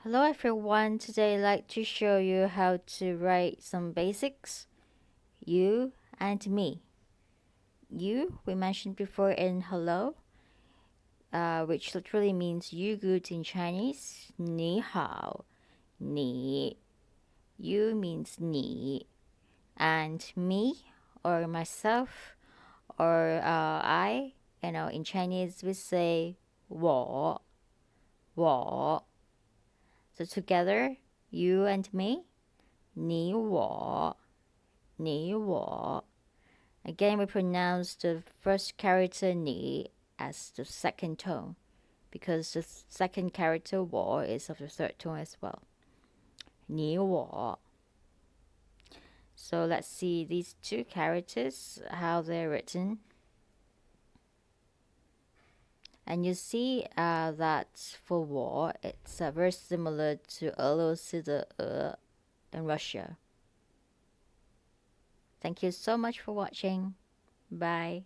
Hello everyone, today I'd like to show you how to write some basics. You and me. You, we mentioned before in hello, which literally means you good in Chinese. 你好, ni. You means ni. And me, or myself, or I, in Chinese we say 我. So together, you and me, 你我. Again, we pronounce the first character 你 as the second tone because the second character 我 is of the third tone as well. 你我. So let's see these two characters, how they're written. And you see that for 我, it's very similar to 俄罗斯的俄 in Russia. Thank you so much for watching. Bye.